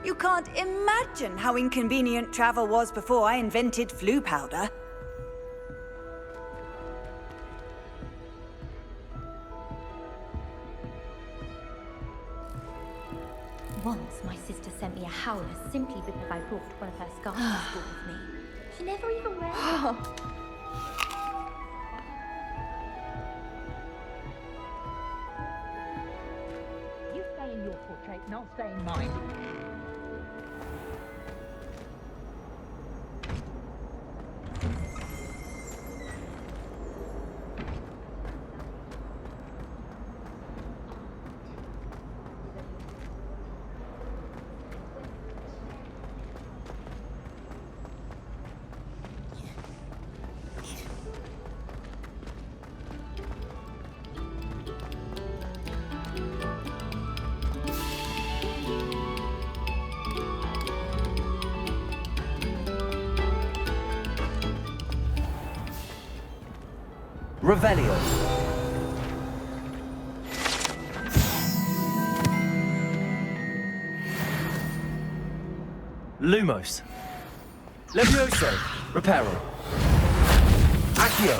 You can't imagine how inconvenient travel was before I invented flu powder. Once my sister sent me a howler simply because I brought one of her scarves to school with me. She never even wears it. You stay in your portrait and I'll stay in mine. Revelio. Lumos. Levioso. Reparo. Accio.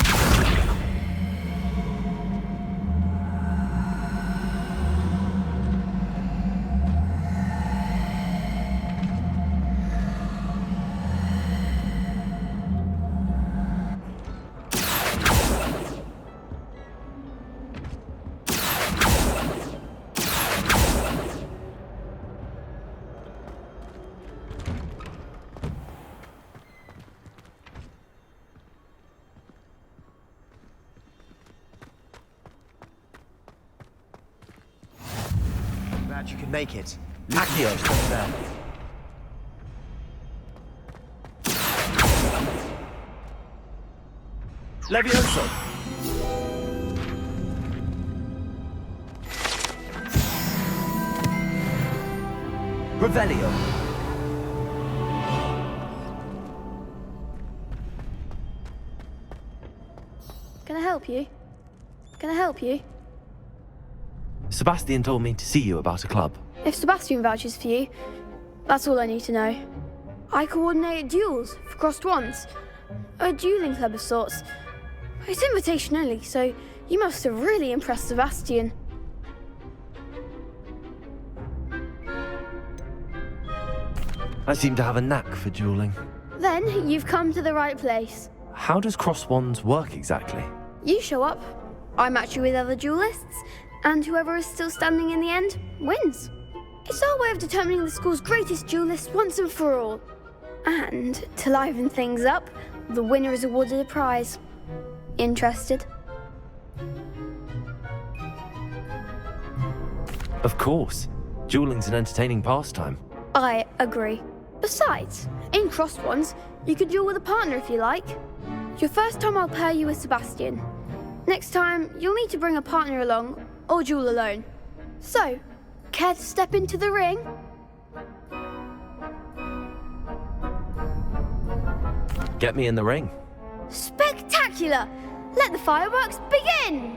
Glad you can make it. Accio. Over there. Levioso. Revelio. Can I help you? Can I help you? Sebastian told me to see you about a club. If Sebastian vouches for you, that's all I need to know. I coordinate duels for crossed wands. A dueling club of sorts. It's invitation only, so you must have really impressed Sebastian. I seem to have a knack for dueling. Then you've come to the right place. How does cross wands work exactly? You show up, I match you with other duelists, and whoever is still standing in the end wins. It's our way of determining the school's greatest duelist once and for all. And to liven things up, the winner is awarded a prize. Interested? Of course. Dueling's an entertaining pastime. I agree. Besides, in crossed ones, you could duel with a partner if you like. Your first time I'll pair you with Sebastian. Next time, you'll need to bring a partner along, or duel alone. So, care to step into the ring? Get me in the ring. Spectacular! Let the fireworks begin!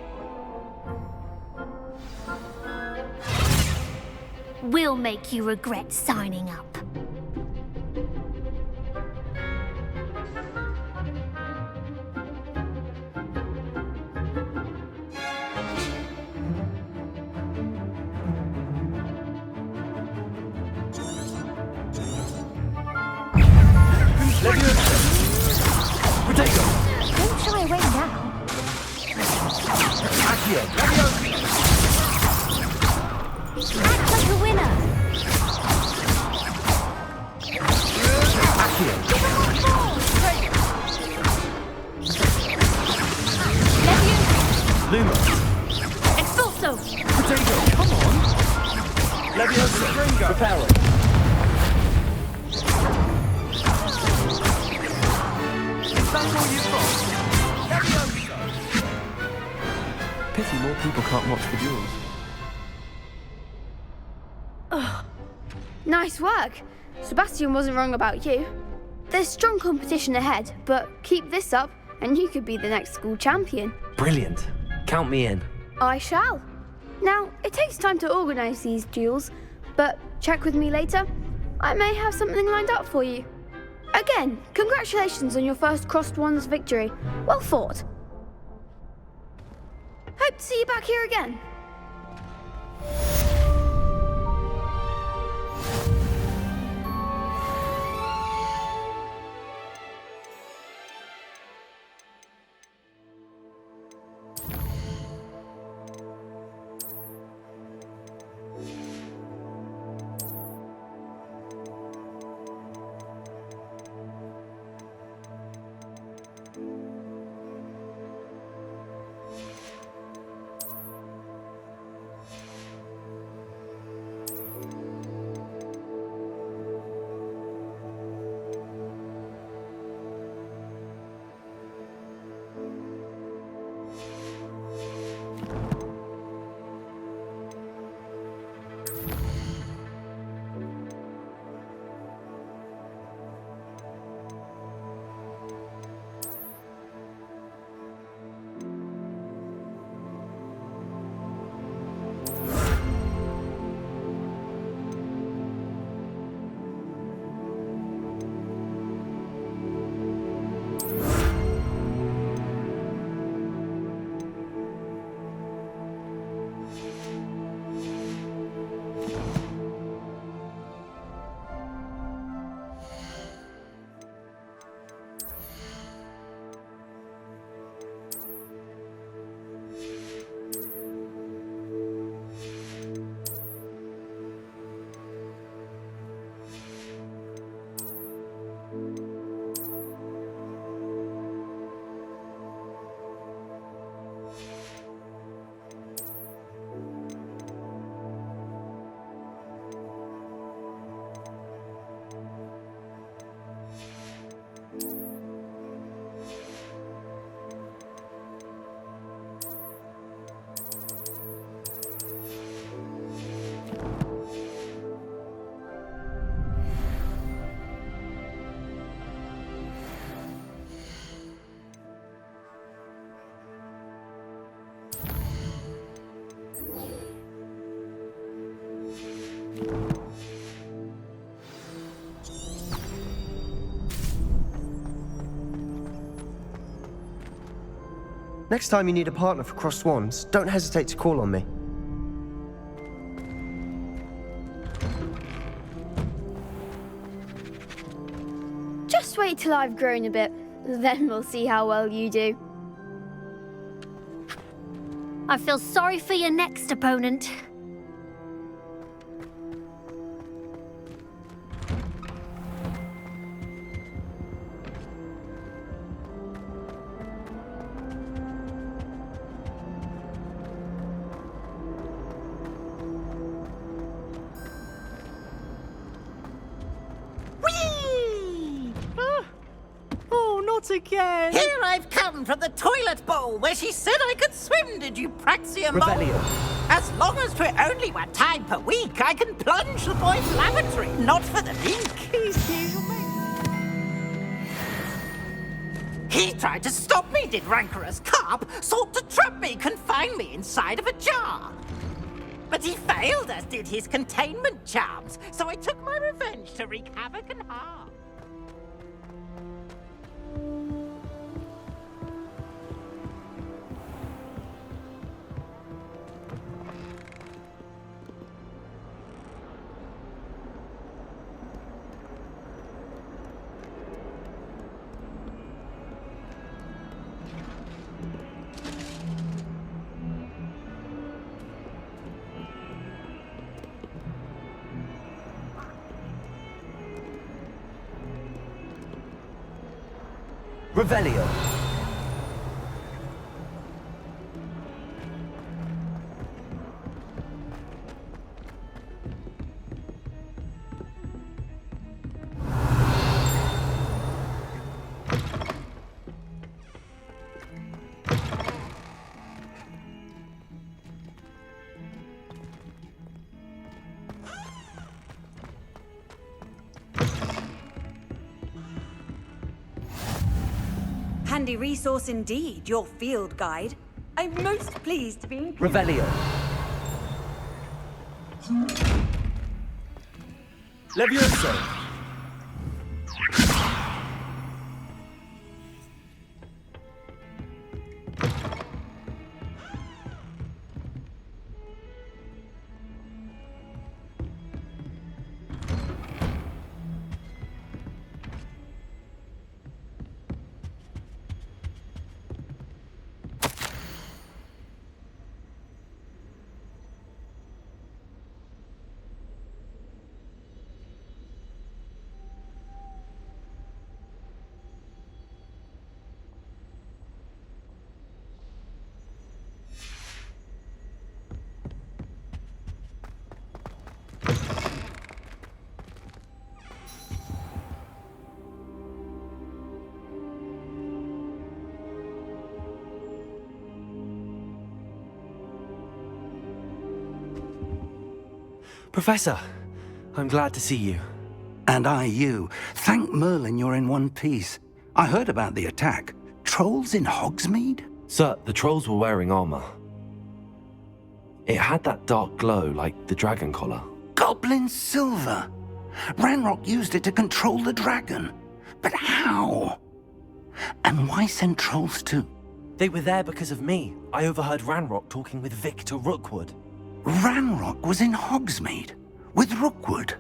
We'll make you regret signing up. Don't shy away now. Accio. Act like a winner. Leviosa! Repelling! That's all you've got! Leviosa! Pity more people can't watch the duels. Nice work. Sebastian wasn't wrong about you. There's strong competition ahead, but keep this up and you could be the next school champion. Brilliant. Count me in. I shall. Now, it takes time to organise these duels, but check with me later. I may have something lined up for you. Again, congratulations on your first Crossed Wands victory. Well fought. Hope to see you back here again. Next time you need a partner for Crossed Wands, don't hesitate to call on me. Just wait till I've grown a bit, then we'll see how well you do. I feel sorry for your next opponent. Again. Here I've come from the toilet bowl where she said I could swim, did you Praxia mole? Rebellion. As long as 'twere only 1 time per week, I can plunge the boy's lavatory, not for the leak. He tried to stop me, did rancorous carp, sought to trap me, confine me inside of a jar. But he failed, as did his containment charms, so I took my revenge to wreak havoc and harm. Revelio. handy resource indeed, your field guide. I'm most pleased to be included. Revelio. Levioso. Professor, I'm glad to see you. And I you. Thank Merlin you're in one piece. I heard about the attack. Trolls in Hogsmeade? Sir, the trolls were wearing armor. It had that dark glow like the dragon collar. Goblin silver. Ranrock used it to control the dragon. But how? And why send trolls too? They were there because of me. I overheard Ranrock talking with Victor Rookwood. Ranrock was in Hogsmeade? With Rookwood?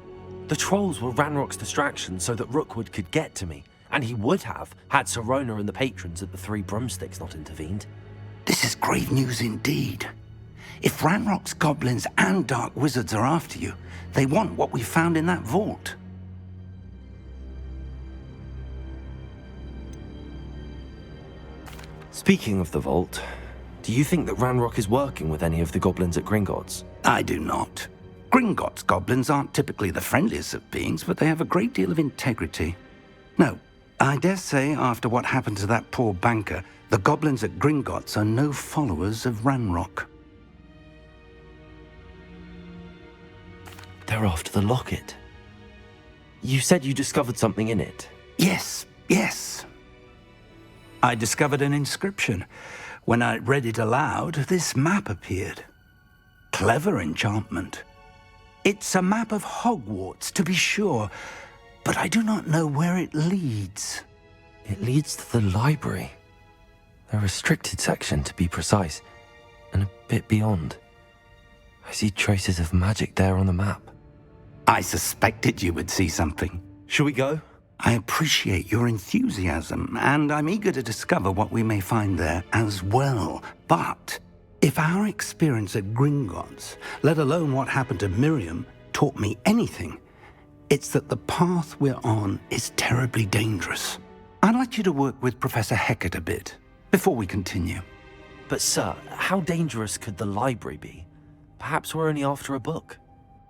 The trolls were Ranrock's distraction so that Rookwood could get to me. And he would have, had Sirona and the patrons at the Three Broomsticks not intervened. This is grave news indeed. If Ranrock's goblins and dark wizards are after you, they want what we found in that vault. Speaking of the vault, do you think that Ranrock is working with any of the goblins at Gringotts? I do not. Gringotts goblins aren't typically the friendliest of beings, but they have a great deal of integrity. No, I dare say after what happened to that poor banker, the goblins at Gringotts are no followers of Ranrock. They're after the locket. You said you discovered something in it. Yes. I discovered an inscription. When I read it aloud, this map appeared. Clever enchantment. It's a map of Hogwarts, to be sure, but I do not know where it leads. It leads to the library. A restricted section, to be precise, and a bit beyond. I see traces of magic there on the map. I suspected you would see something. Shall we go? I appreciate your enthusiasm, and I'm eager to discover what we may find there as well. But if our experience at Gringotts, let alone what happened to Miriam, taught me anything, it's that the path we're on is terribly dangerous. I'd like you to work with Professor Hecat a bit before we continue. But sir, how dangerous could the library be? Perhaps we're only after a book.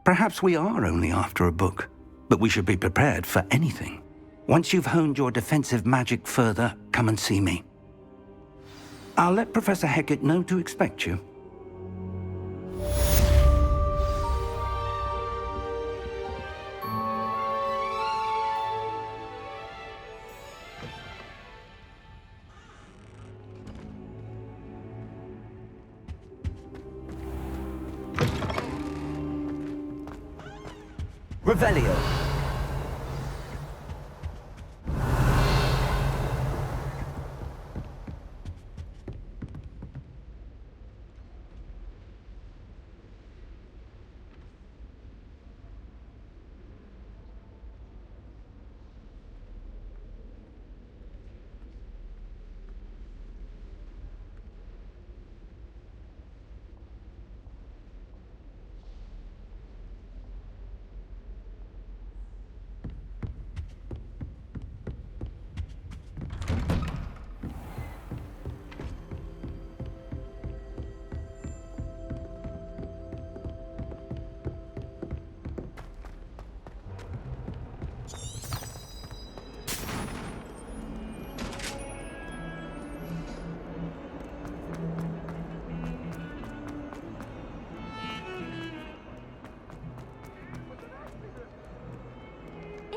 Perhaps we are only after a book, but we should be prepared for anything. Once you've honed your defensive magic further, come and see me. I'll let Professor Hecat know to expect you. Revelio.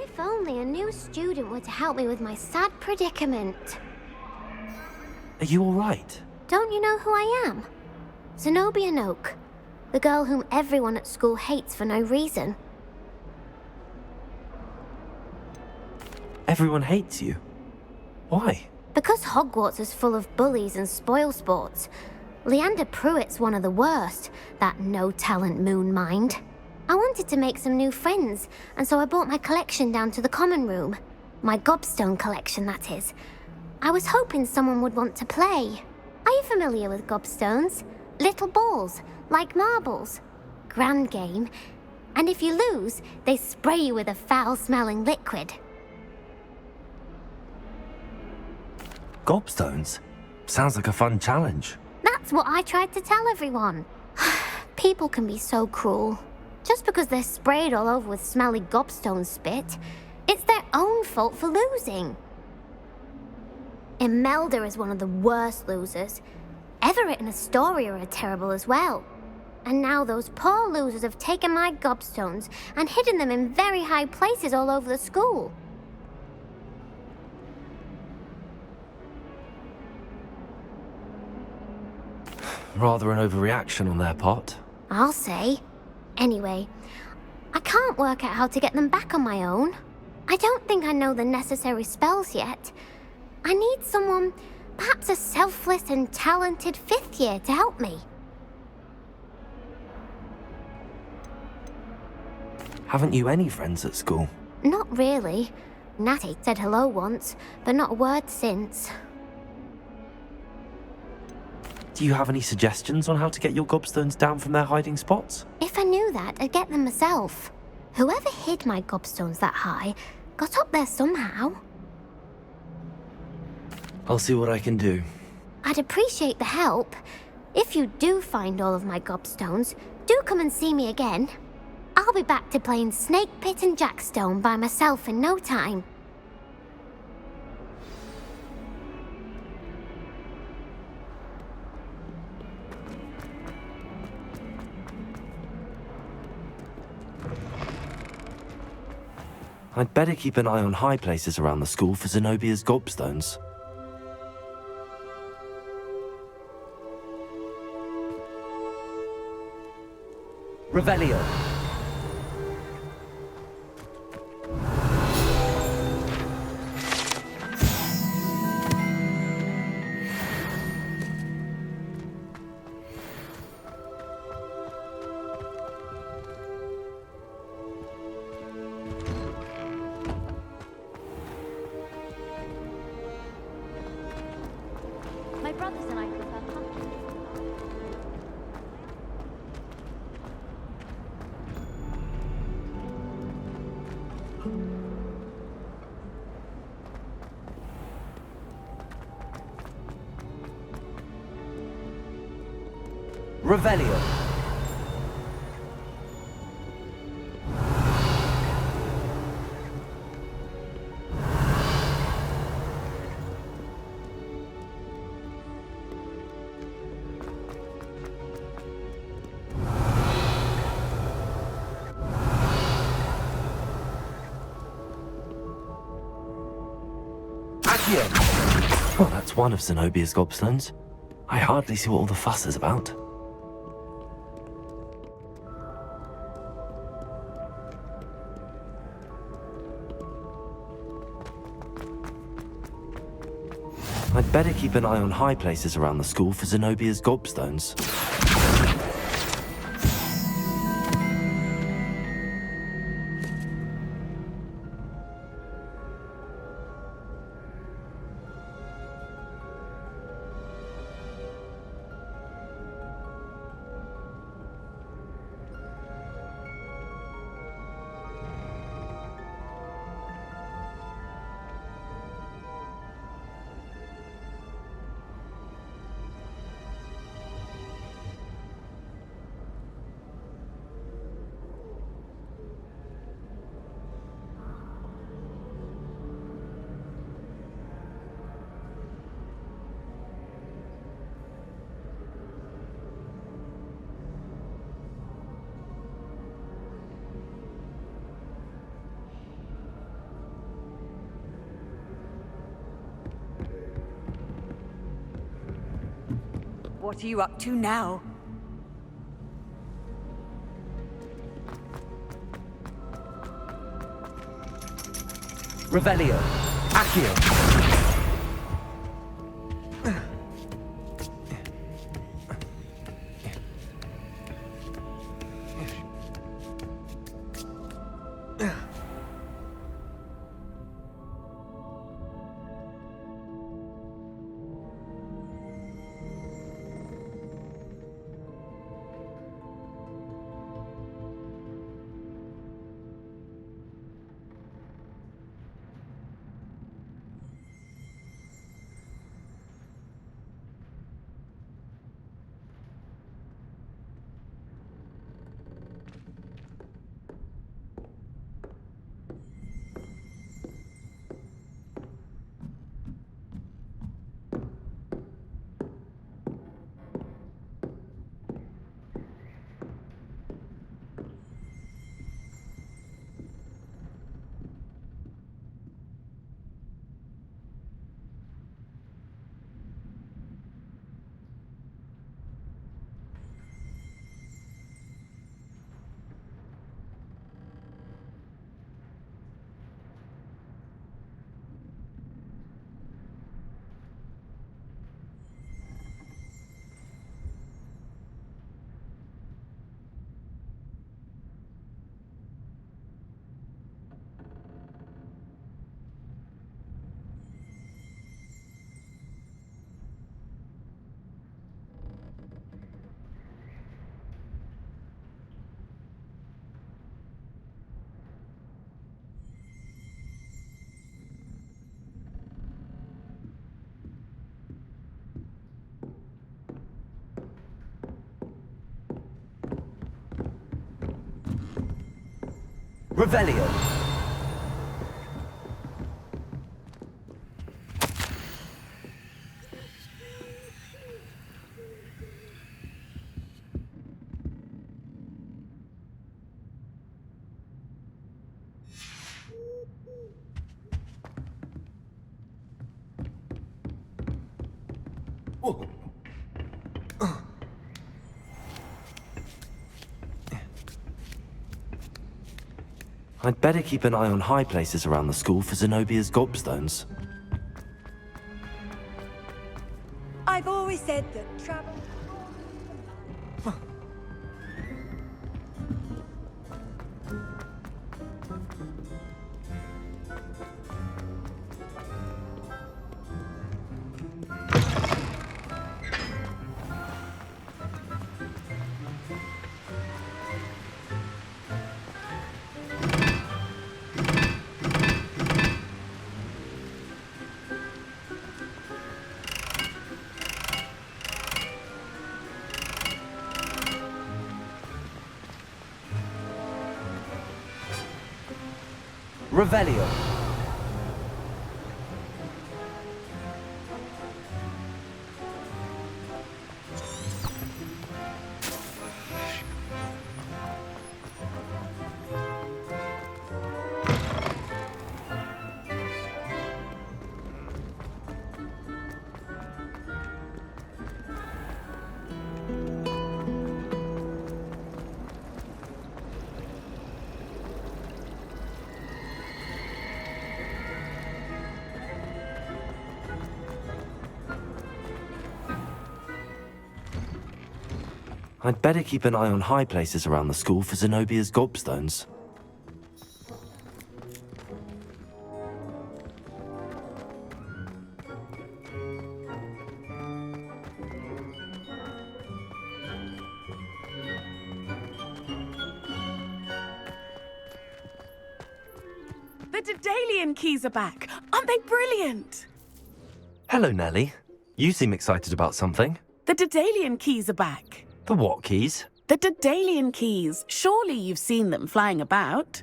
If only a new student were to help me with my sad predicament. Are you alright? Don't you know who I am? Zenobia Noak, the girl whom everyone at school hates for no reason. Everyone hates you. Why? Because Hogwarts is full of bullies and spoilsports. Leander Pruitt's one of the worst, that no-talent moon mind. I wanted to make some new friends, and so I brought my collection down to the common room. My gobstone collection, that is. I was hoping someone would want to play. Are you familiar with gobstones? Little balls, like marbles. Grand game. And if you lose, they spray you with a foul-smelling liquid. Gobstones? Sounds like a fun challenge. That's what I tried to tell everyone. People can be so cruel. Just because they're sprayed all over with smelly gobstone spit, it's their own fault for losing. Imelda is one of the worst losers. Everett and Astoria are terrible as well. And now those poor losers have taken my gobstones and hidden them in very high places all over the school. Rather an overreaction on their part. I'll say. Anyway, I can't work out how to get them back on my own. I don't think I know the necessary spells yet. I need someone, perhaps a selfless and talented fifth year to help me. Haven't you any friends at school? Not really. Natty said hello once, but not a word since. Do you have any suggestions on how to get your gobstones down from their hiding spots? If I knew that, I'd get them myself. Whoever hid my gobstones that high got up there somehow. I'll see what I can do. I'd appreciate the help. If you do find all of my gobstones, do come and see me again. I'll be back to playing Snake Pit and Jackstone by myself in no time. I'd better keep an eye on high places around the school for Zenobia's gobstones. Revelio. My brothers and I prefer pumpkin. Revelio. Well, that's one of Zenobia's gobstones. I hardly see what all the fuss is about. I'd better keep an eye on high places around the school for Zenobia's gobstones. What are you up to now? Revelio. Accio. Revelio. I'd better keep an eye on high places around the school for Zenobia's gobstones. I've always said that travel... Revelio. I'd better keep an eye on high places around the school for Zenobia's gobstones. The Daedalian keys are back! Aren't they brilliant? Hello, Nellie. You seem excited about something. The Daedalian keys are back. The what keys? The Daedalian keys. Surely you've seen them flying about.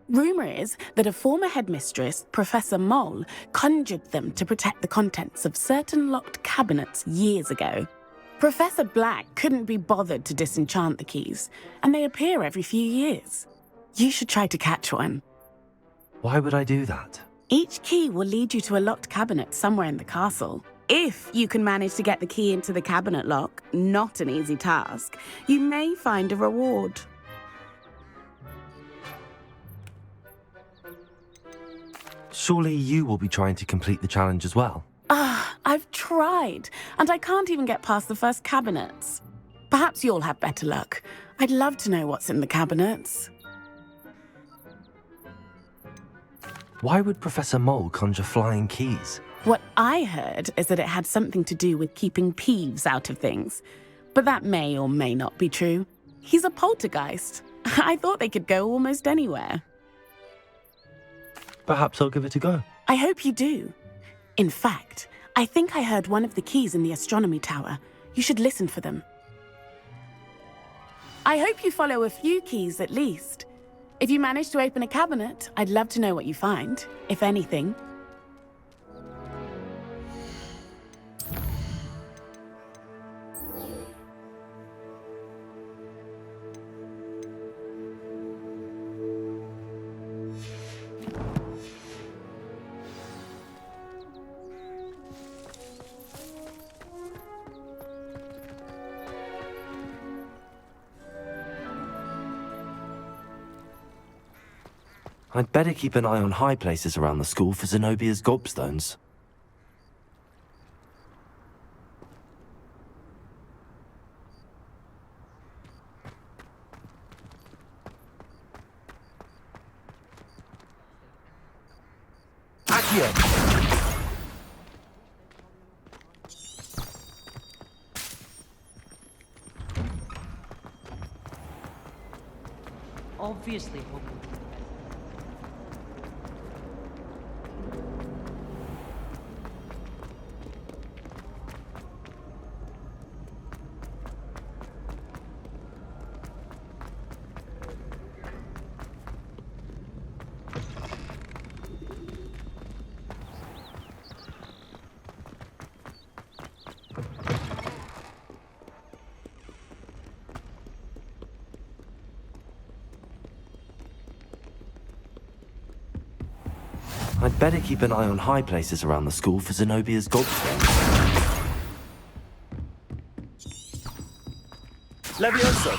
Rumour is that a former headmistress, Professor Moll, conjured them to protect the contents of certain locked cabinets years ago. Professor Black couldn't be bothered to disenchant the keys, and they appear every few years. You should try to catch one. Why would I do that? Each key will lead you to a locked cabinet somewhere in the castle. If you can manage to get the key into the cabinet lock, not an easy task, you may find a reward. Surely you will be trying to complete the challenge as well. I've tried, and I can't even get past the first cabinets. Perhaps you'll have better luck. I'd love to know what's in the cabinets. Why would Professor Mole conjure flying keys? What I heard is that it had something to do with keeping Peeves out of things. But that may or may not be true. He's a poltergeist. I thought they could go almost anywhere. Perhaps I'll give it a go. I hope you do. In fact, I think I heard one of the keys in the astronomy tower. You should listen for them. I hope you follow a few keys at least. If you manage to open a cabinet, I'd love to know what you find, if anything. I'd better keep an eye on high places around the school for Zenobia's gobstones. Accio! Obviously, I'd better keep an eye on high places around the school for Zenobia's gobstones. Levioso!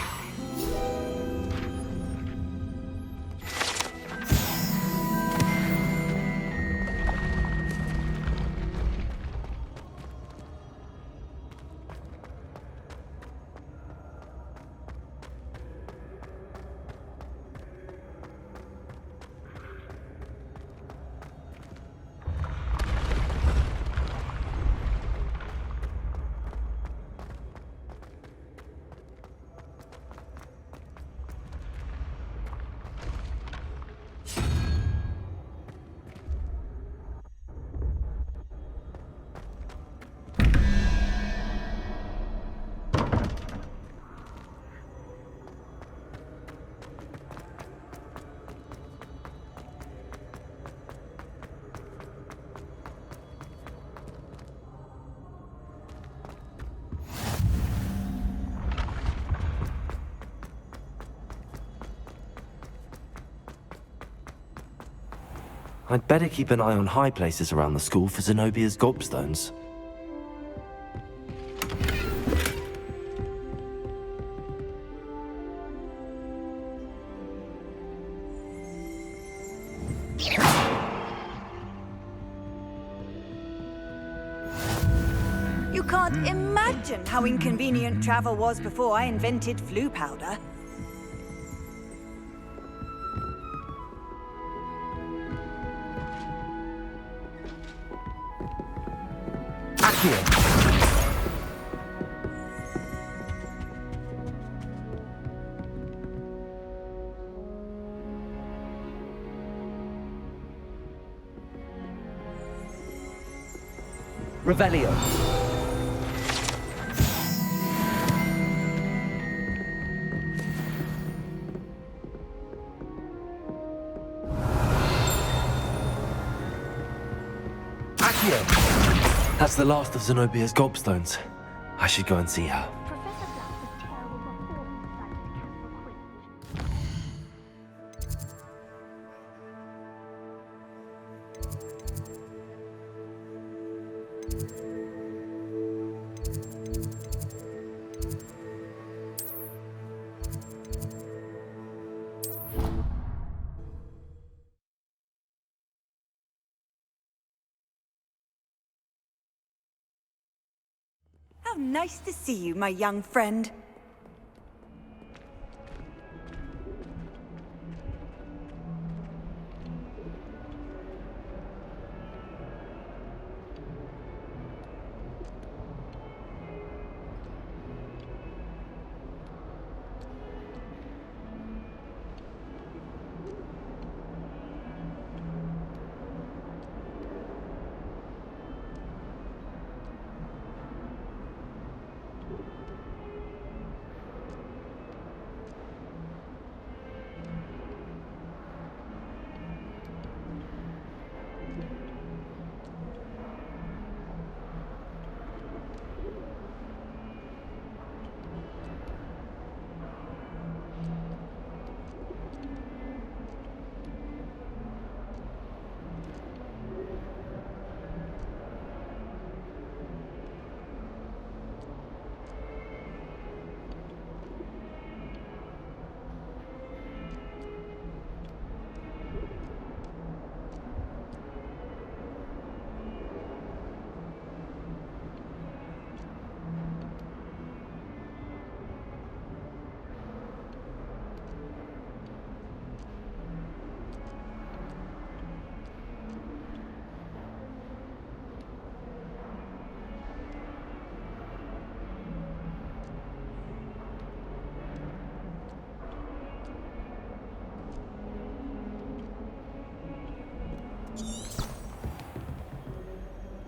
I'd better keep an eye on high places around the school for Zenobia's gobstones. You can't imagine how inconvenient travel was before I invented flu powder. Revelio. Accio! That's the last of Zenobia's gobstones. I should go and see her. Professor Black's tail was a How nice to see you, my young friend.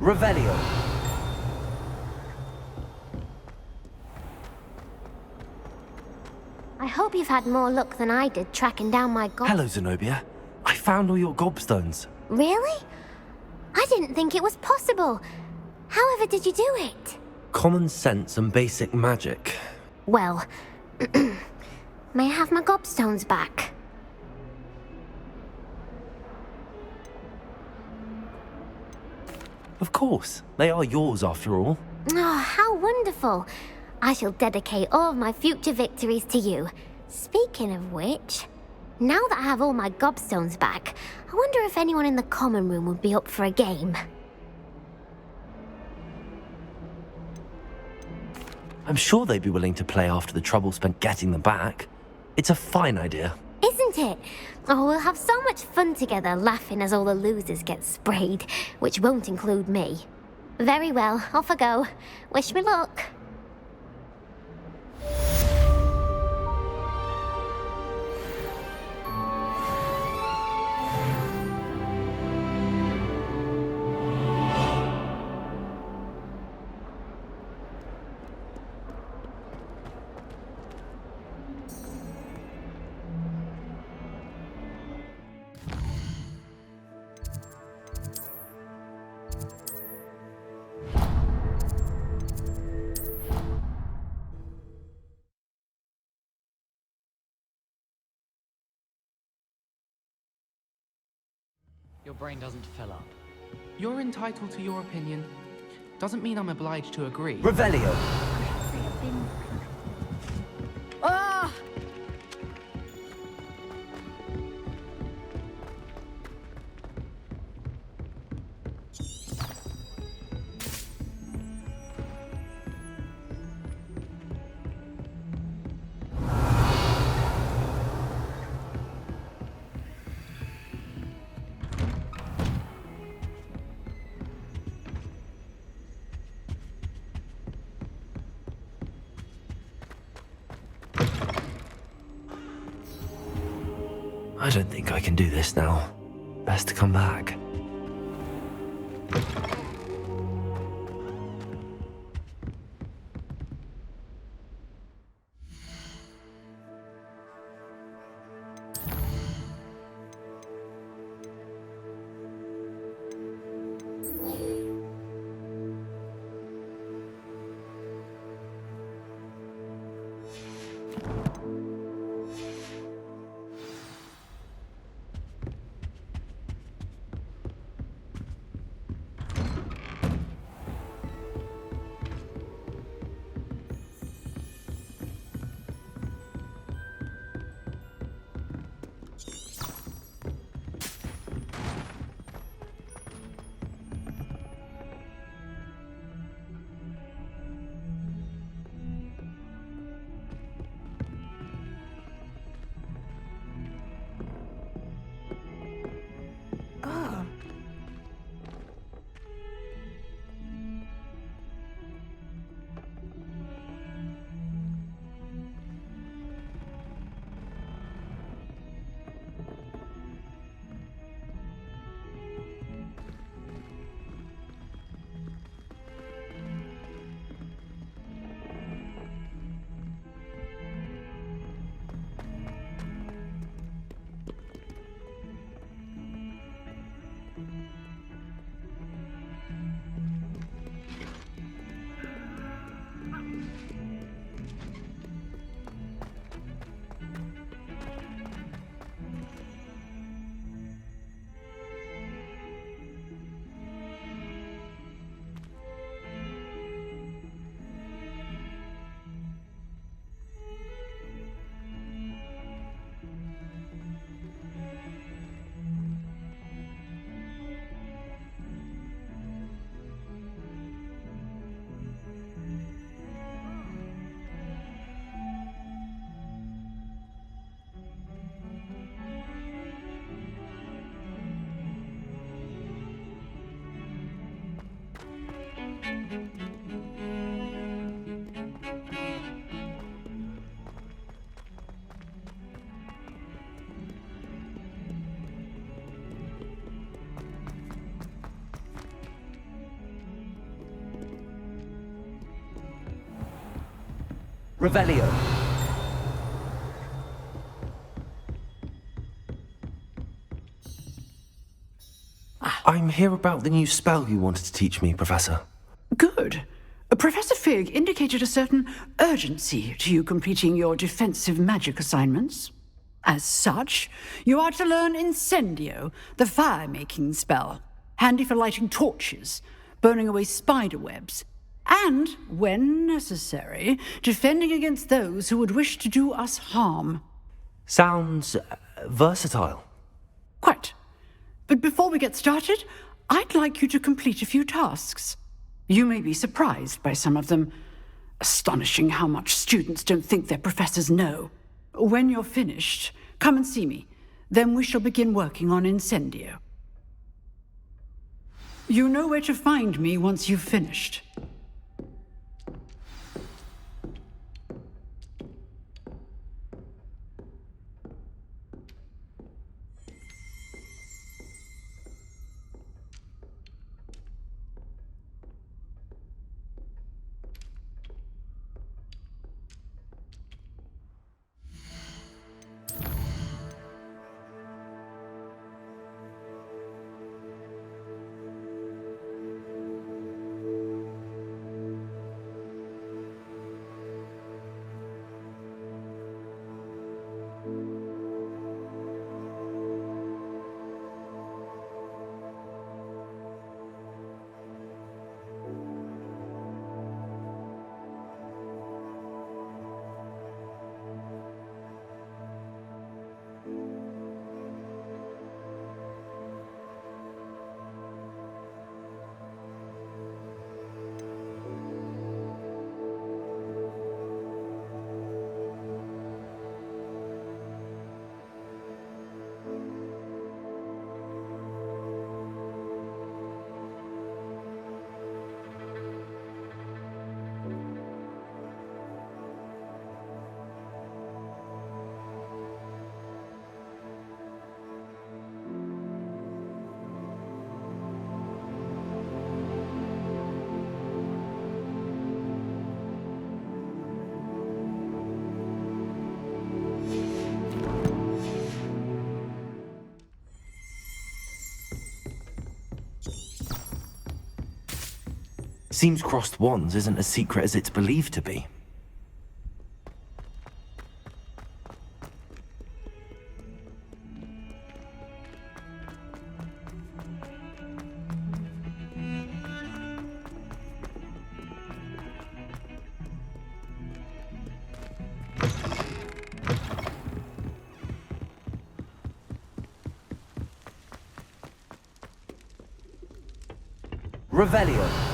Revelio. I hope you've had more luck than I did tracking down my Hello, Zenobia. I found all your gobstones. Really? I didn't think it was possible. However did you do it? Common sense and basic magic. Well, may I have my gobstones back? Of course. They are yours after all. Oh, how wonderful. I shall dedicate all of my future victories to you. Speaking of which, now that I have all my gobstones back, I wonder if anyone in the common room would be up for a game. I'm sure they'd be willing to play after the trouble spent getting them back. It's a fine idea. Isn't it? Oh, we'll have so much fun together laughing as all the losers get sprayed, which won't include me. Very well, off I go. Wish me luck. Your brain doesn't fill up. You're entitled to your opinion. Doesn't mean I'm obliged to agree. Revelio. Ah! I don't think I can do this now. Best to come back. Revelio. I'm here about the new spell you wanted to teach me, Professor. Good. Professor Fig indicated a certain urgency to you completing your defensive magic assignments. As such, you are to learn Incendio, the fire-making spell, handy for lighting torches, burning away spider webs, and, when necessary, defending against those who would wish to do us harm. Sounds versatile. Quite. But before we get started, I'd like you to complete a few tasks. You may be surprised by some of them. Astonishing how much students don't think their professors know. When you're finished, come and see me. Then we shall begin working on Incendio. You know where to find me once you've finished. Seems crossed wands isn't as secret as it's believed to be. Revelio.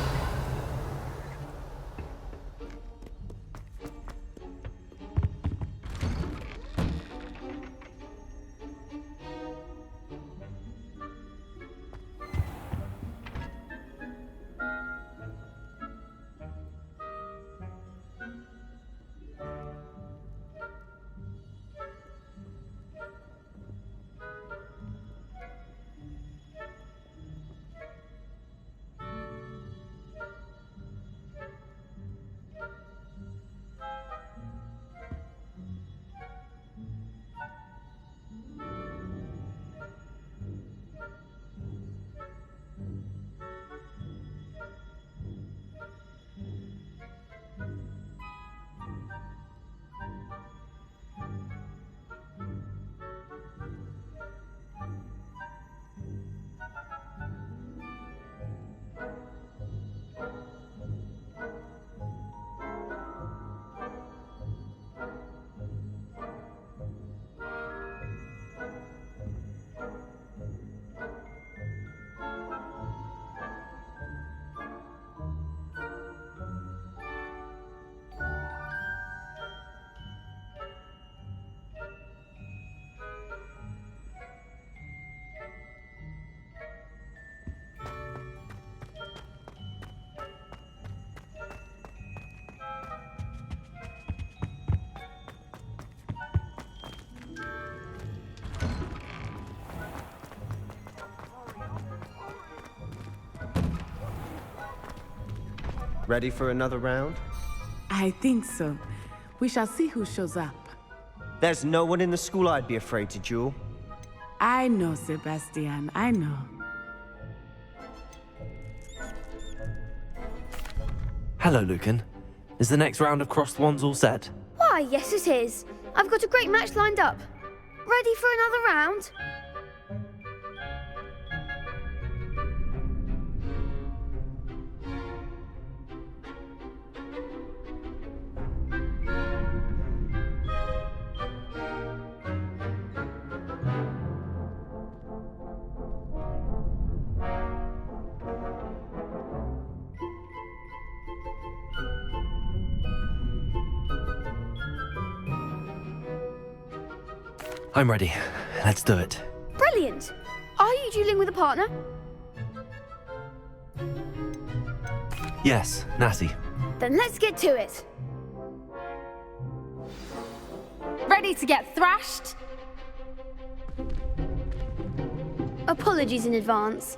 Ready for another round? I think so. We shall see who shows up. There's no one in the school I'd be afraid to duel. I know, Sebastian, I know. Hello, Lucan. Is the next round of crossed wands all set? Why, yes it is. I've got a great match lined up. Ready for another round? I'm ready. Let's do it. Brilliant! Are you dueling with a partner? Yes, Natty. Then let's get to it. Ready to get thrashed? Apologies in advance.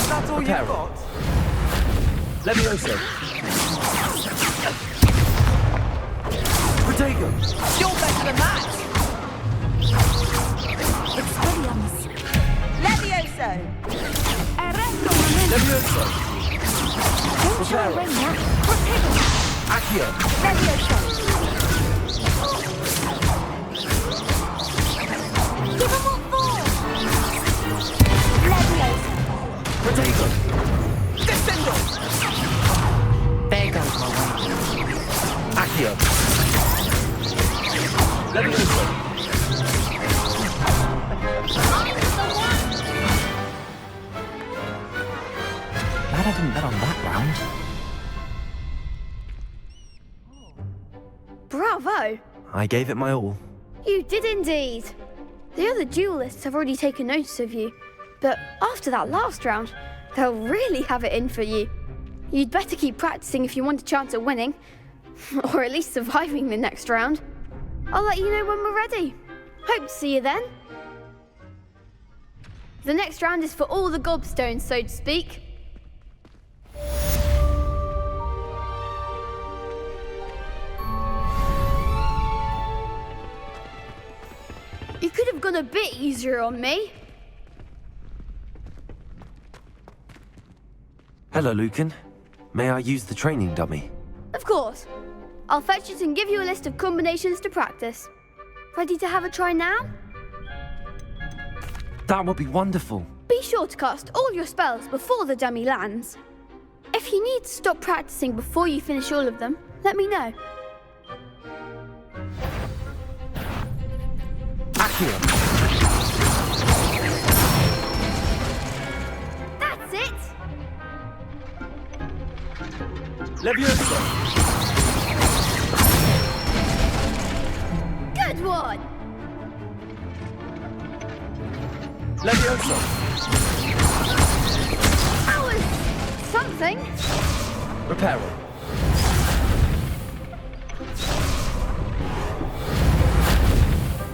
That's all you've got? Levioso. Protego. You're better than that! Levioso! Levioso. Preparo. Accio. Give him what for! Levioso! Protego. Descendo! There goes my way. Accio. Levioso. Glad I didn't bet on that round. Bravo! I gave it my all. You did indeed. The other duelists have already taken notice of you, but after that last round, they'll really have it in for you. You'd better keep practicing if you want a chance at winning, or at least surviving the next round. I'll let you know when we're ready. Hope to see you then. The next round is for all the gobstones, so to speak. You could have gone a bit easier on me. Hello, Lucan. May I use the training dummy? Of course. I'll fetch it and give you a list of combinations to practice. Ready to have a try now? That would be wonderful. Be sure to cast all your spells before the dummy lands. If you need to stop practicing before you finish all of them, let me know. Accio. That's it! Levioso. Good one! Levioso. That was something. Reparo.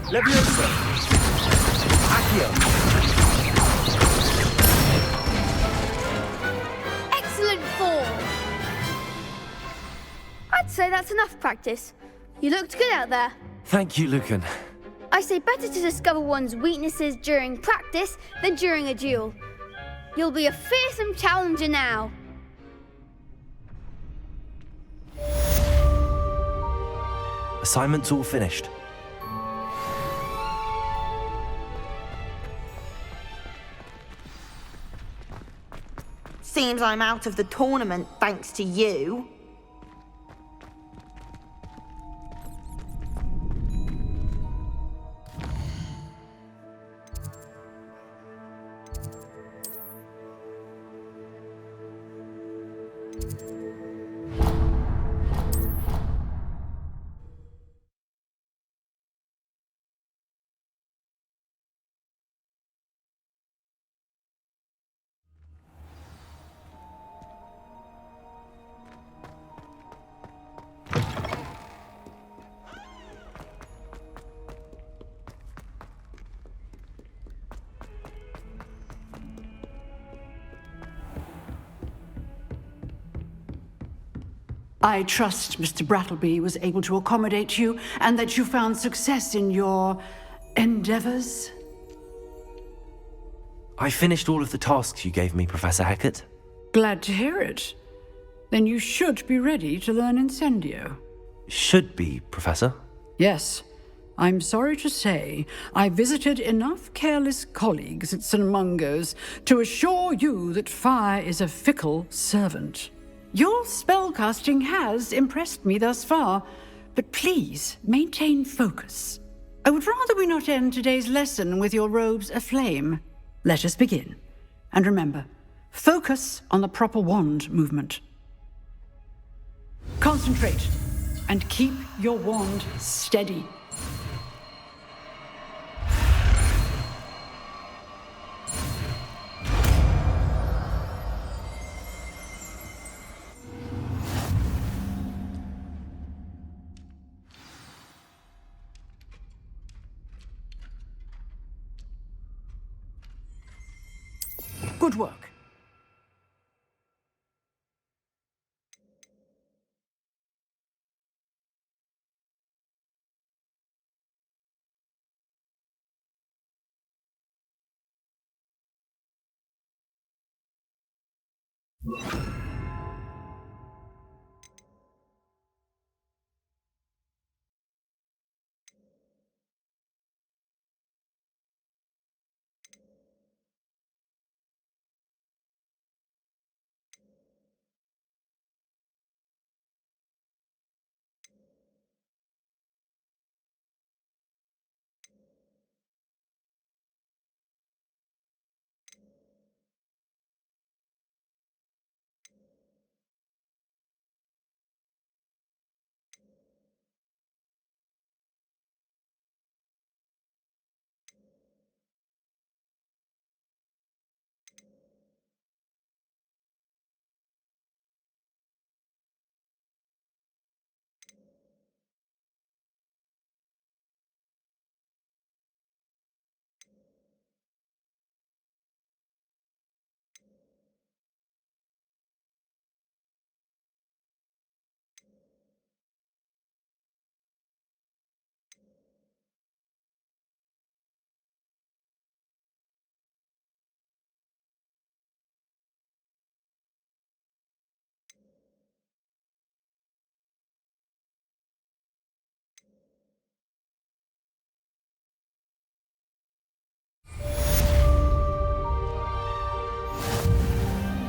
Levioso. Accio. Excellent form. I'd say that's enough practice. You looked good out there. Thank you, Lucan. I say better to discover one's weaknesses during practice than during a duel. You'll be a fearsome challenger now. Assignment's all finished. Seems I'm out of the tournament thanks to you. I trust Mr. Brattleby was able to accommodate you and that you found success in your endeavors. I finished all of the tasks you gave me, Professor Hecat. Glad to hear it. Then you should be ready to learn Incendio. Should be, Professor. Yes. I'm sorry to say, I visited enough careless colleagues at St. Mungo's to assure you that fire is a fickle servant. Your spellcasting has impressed me thus far, but please maintain focus. I would rather we not end today's lesson with your robes aflame. Let us begin. And remember, focus on the proper wand movement. Concentrate, and keep your wand steady. Good work.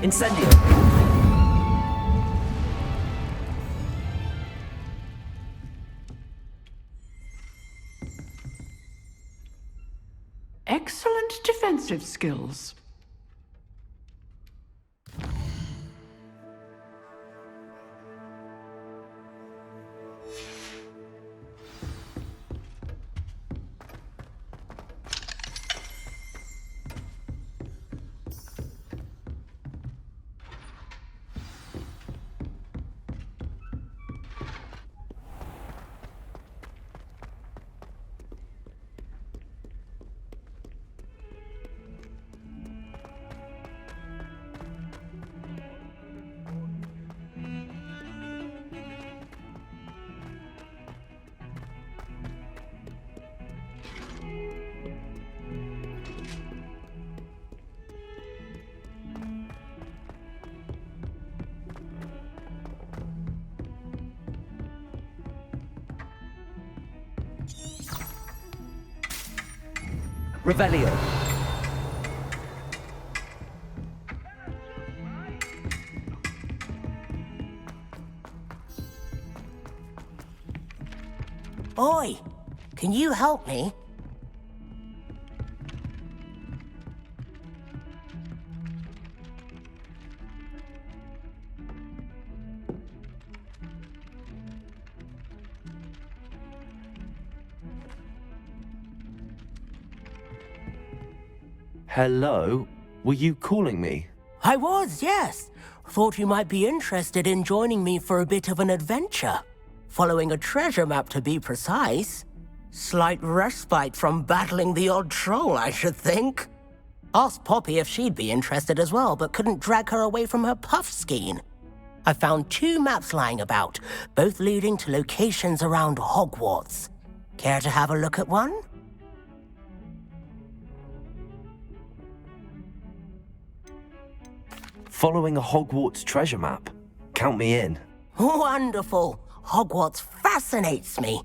Incendio! Excellent defensive skills. Revelio. Oi, can you help me? Hello? Were you calling me? I was, yes. Thought you might be interested in joining me for a bit of an adventure. Following a treasure map, to be precise. Slight respite from battling the odd troll, I should think. Asked Poppy if she'd be interested as well, but couldn't drag her away from her puff skein. I found 2 maps lying about, both leading to locations around Hogwarts. Care to have a look at one? Following a Hogwarts treasure map. Count me in. Wonderful. Hogwarts fascinates me.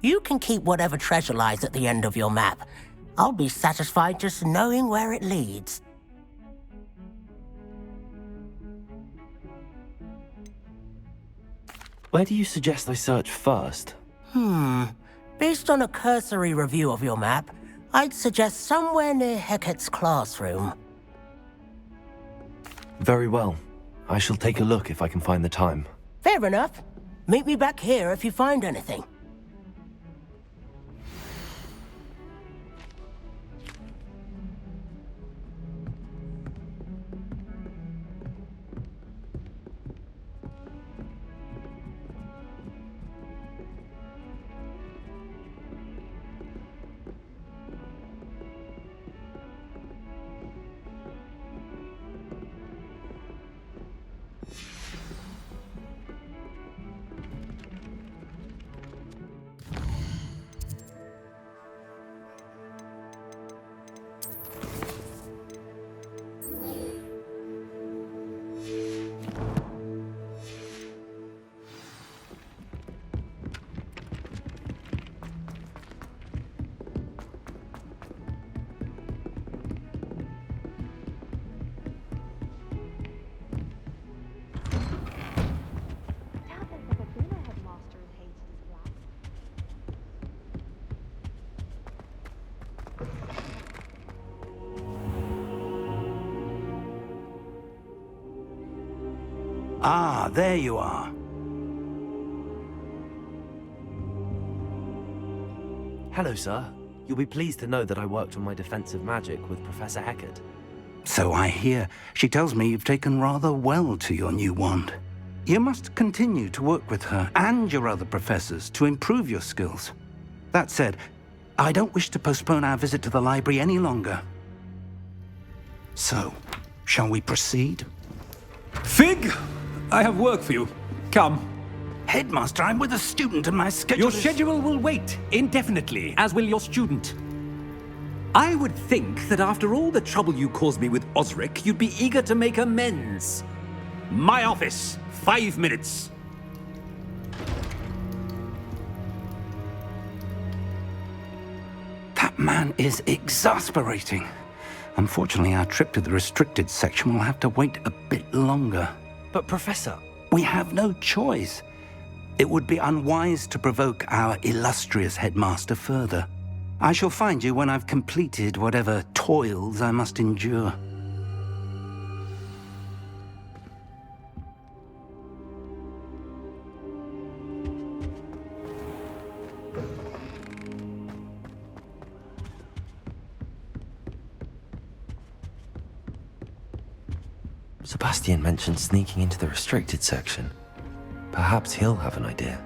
You can keep whatever treasure lies at the end of your map. I'll be satisfied just knowing where it leads. Where do you suggest I search first? Based on a cursory review of your map, I'd suggest somewhere near Hecat's classroom. Very well. I shall take a look if I can find the time. Fair enough. Meet me back here if you find anything. Ah, there you are. Hello, sir. You'll be pleased to know that I worked on my defensive magic with Professor Hecat. So I hear. She tells me you've taken rather well to your new wand. You must continue to work with her and your other professors to improve your skills. That said, I don't wish to postpone our visit to the library any longer. So, shall we proceed? Fig! I have work for you. Come. Headmaster, I'm with a student and my schedule Your schedule will wait indefinitely, as will your student. I would think that after all the trouble you caused me with Osric, you'd be eager to make amends. My office, 5 minutes. That man is exasperating. Unfortunately, our trip to the restricted section will have to wait a bit longer. But Professor... We have no choice. It would be unwise to provoke our illustrious headmaster further. I shall find you when I've completed whatever toils I must endure. Sebastian mentioned sneaking into the restricted section. Perhaps he'll have an idea.